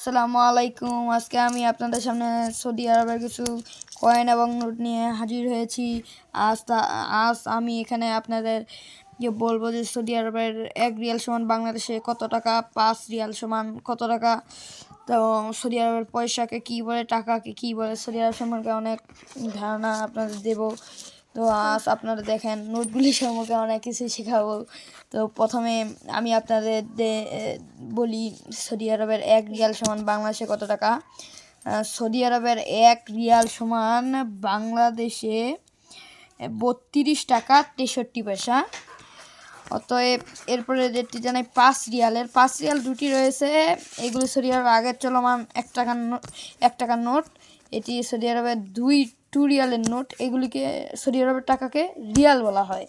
আসসালামু আলাইকুম। আজকে আমি আপনাদের সামনে সৌদি আরবের কিছু কয়েন এবং নোট নিয়ে হাজির হয়েছি। আজ আমি এখানে আপনাদের বলবো যে সৌদি আরবের 1 রিয়াল সমান বাংলাদেশে কত টাকা, 5 রিয়াল সমান কত টাকা। তো সৌদি আরবের পয়সাকে কী বলে, টাকাকে কী বলে, সৌদি আরব সম্পর্কে অনেক ধারণা আপনাদের দেবো। তো আজ আপনারা দেখেন, নোটগুলি সম্পর্কে অনেক কিছু শেখাবো। তো প্রথমে আমি আপনাদের বলি সৌদি আরবের 1 রিয়াল সমান বাংলাদেশে কত টাকা। সৌদি আরবের 1 রিয়াল সমান বাংলাদেশে 32 টাকা 63 পয়সা। অতএব এরপরে যেটি জানাই 5 রিয়াল দুটি রয়েছে। এগুলি সৌদি আরবের আগের চলমান 1 টাকার নোট। এটি সৌদি আরবের 2 রিয়ালের নোট। এগুলিকে সৌদি আরবের টাকাকে রিয়াল বলা হয়।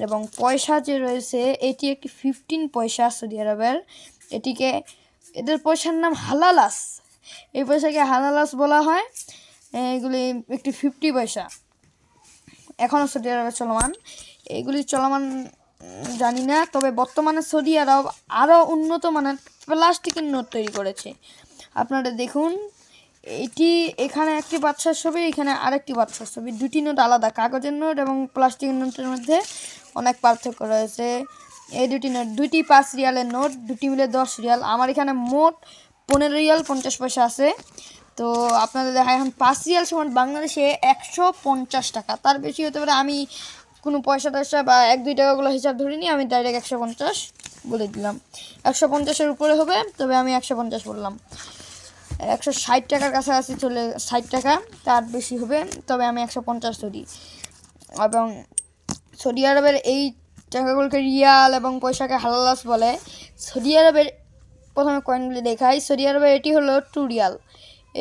এবং পয়সা যে রয়েছে, এটি একটি 15 পয়সা সৌদি আরবের। এদের পয়সার নাম হালালাস। এই পয়সাকে হালালাস বলা হয়। এগুলি একটি 50 পয়সা, এখনও সৌদি আরবে চলমান। এগুলি চলমান জানি না, তবে বর্তমানে সৌদি আরব আরও উন্নত মানের প্লাস্টিকের নোট তৈরি করেছে। আপনারা দেখুন, এখানে একটি বাচ্চার ছবি, এখানে আরেকটি বাচ্চার ছবি। দুটি নোট আলাদা। কাগজের নোট এবং প্লাস্টিকের নোটের মধ্যে অনেক পার্থক্য রয়েছে। এই দুটি 5 রিয়ালের নোট, দুটি মিলে 10 রিয়াল। আমার এখানে মোট 15 রিয়াল 50 পয়সা আছে। তো আপনাদের দেখা, এখন 5 রিয়াল সমান বাংলাদেশে 150 টাকা। তার বেশি হতে পারে, আমি কোনো পয়সা বা 1-2 টাকাগুলো হিসাব ধরিনি, আমি ডাইরেক্ট 150 বলে দিলাম। 150-এর উপরে হবে, তবে আমি 150 বললাম। 160 টাকার কাছাকাছি 60 টাকা, তার বেশি হবে, তবে আমি 150 ধরি। এবং সৌদি আরবের এই টাকাগুলোকে রিয়াল এবং পয়সাকে হালালাস বলে। সৌদি আরবের প্রথমে কয়েনগুলি দেখাই। সৌদি আরবের এটি হলো 2 রিয়াল।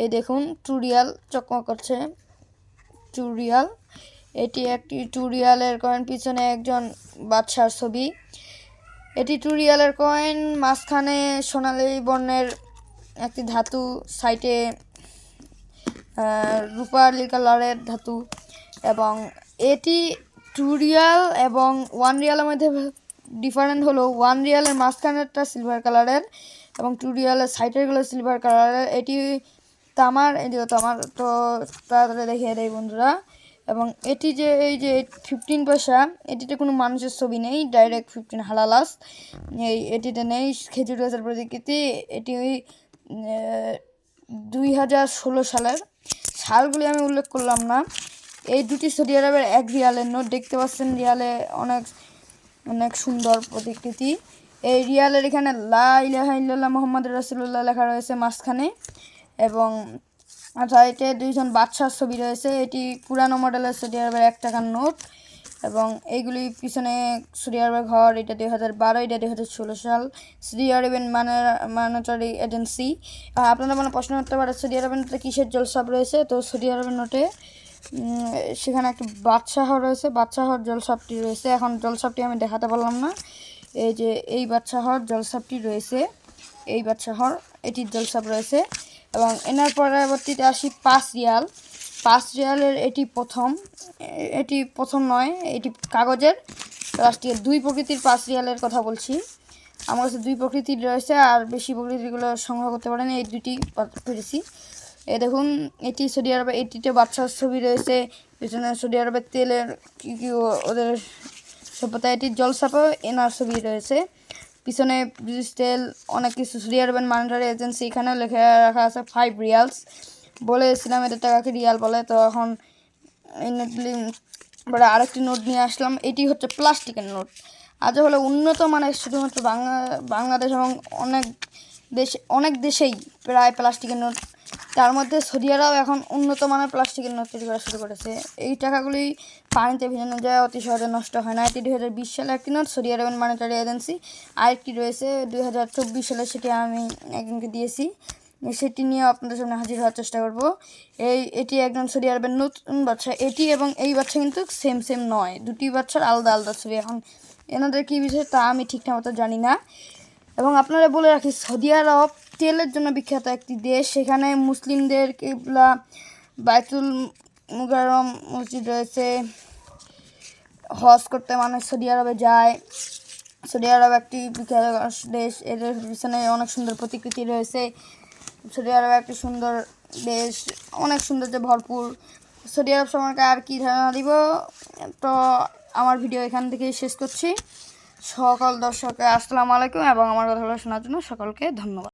এই দেখুন, 2 রিয়াল চকমক করছে। 2 রিয়াল, এটি একটি 2 রিয়ালের কয়েন। পিছনে একজন বাদশার ছবি। এটি 2 রিয়ালের কয়েন। মাঝখানে সোনালি বর্ণের একটি ধাতু, সাইডে রূপালি কালারের ধাতু। এবং এটি 2 রিয়াল এবং 1 রিয়ালের মধ্যে ডিফারেন্ট হলো 1 রিয়ালের মাঝখানেরটা সিলভার কালারের এবং 2 রিয়ালের সাইডেরগুলো সিলভার কালারের। এটি তামার, এটিও তামার। তো তাড়াতাড়ি দেখিয়ে দেয় বন্ধুরা। এবং এটি যে এই যে 15 পয়সা, এটিতে কোনো মানুষের ছবি নেই, ডাইরেক্ট 15 হালালাস। এটিতে নেই খেজুর গাছের প্রতিকৃতি। এটি 2016 সালের। সালগুলি আমি উল্লেখ করলাম না। এই দুটি সৌদি আরবের 1 রিয়ালের নোট। দেখতে পাচ্ছেন, রিয়ালে অনেক অনেক সুন্দর প্রতিকৃতি। এই রিয়ালের এখানে লা ইলাহা ইল্লাল্লাহ মুহাম্মাদুর রাসূলুল্লাহ লেখা রয়েছে মাঝখানে। এবং সাইডে 2 জন বাদশার ছবি রয়েছে। এটি পুরানো মডেলের সৌদি আরবের 1 টাকার নোট। এবং এইগুলি পিছনে সৌদি আরবের ঘর। এটা 2012, এটা 2016 সাল। সৌদি আরবের মনিটরি এজেন্সি। আপনারা মানে প্রশ্ন করতে পারেন, সৌদি আরবের নোটে কিসের জলসাপ রয়েছে? তো সৌদি আরবের নোটে সেখানে একটি বাদশাহ রয়েছে, বাদশাহর জলসাপটি রয়েছে। এখন জলসাপটি আমি দেখাতে পারলাম না। এই যে এই বাদশাহর জলসাপটি রয়েছে, এই বাদশাহর এটির জলসাপ রয়েছে। এবং এনার পরবর্তীতে আসি 5 রিয়াল। 5 রিয়ালের এটি প্রথম নয়, এটি কাগজের, প্লাস্টিকের। 2 প্রকৃতির 5 রিয়ালের কথা বলছি। আমার কাছে 2 প্রকৃতির রয়েছে, আর বেশি প্রকৃতিরগুলো সংগ্রহ করতে পারেন। এই দুটি পেরেছি। দেখুন, এটি সৌদি আরবে। এটিতে বাচ্চার ছবি রয়েছে। পিছনে সৌদি আরবের তেলের কী ওদের সভ্যতা। এটির জলসাপও এনার ছবি রয়েছে। পিছনে ব্রিটিশ তেল, অনেক কিছু। সৌদি আরবের মনিটরি এজেন্সি, এখানেও লেখা রাখা আছে 5 রিয়ালস। বলেছিলাম এদের টাকাকে রিয়াল বলে। তো এখন এই নোটগুলি আরেকটি নোট নিয়ে আসলাম। এটি হচ্ছে প্লাস্টিকের নোট। আজ হলো উন্নত মানের, শুধুমাত্র বাংলাদেশ এবং অনেক দেশেই প্রায় প্লাস্টিকের নোট। তার মধ্যে সৌদি আরব এখন উন্নত মানের প্লাস্টিকের নোট তৈরি করা শুরু করেছে। এই টাকাগুলি পানিতে ভেজানো যায়, অতি সহজে নষ্ট হয় না। এটি 2020 সালে একটি নোট, সৌদি আরবের মনিটরি এজেন্সি। আরেকটি রয়েছে 2024 সালে, সেটি আমি একজনকে দিয়েছি। সেটি নিয়ে আপনাদের সামনে হাজির হওয়ার চেষ্টা করব। এটি একজন সৌদি আরবের নতুন বাচ্চা। এটি এবং এই বাচ্চা কিন্তু সেম নয়, দুটি বাচ্চার আলাদা আলাদা ছবি। এখন এনাদের কী বিষয় তা আমি ঠিকঠাক মতো জানি না। এবং আপনারা বলে রাখি, সৌদি আরব তেলের জন্য বিখ্যাত একটি দেশ। সেখানে মুসলিমদের কিবলা বাইতুল মুকাররম মসজিদ রয়েছে। হজ করতে মানুষ সৌদি আরবে যায়। সৌদি আরব একটি বিখ্যাত দেশ। এদের পিছনে অনেক সুন্দর প্রতিকৃতি রয়েছে। সৌদি আরব একটি সুন্দর দেশ, অনেক সৌন্দর্যে ভরপুর। সৌদি আরব সম্পর্কে আর কি ধারণা দিব, তো আমার ভিডিও এখান থেকেই শেষ করছি। সকল দর্শককে আসসালামু আলাইকুম এবং আমার কথাগুলো শোনার জন্য সকলকে ধন্যবাদ।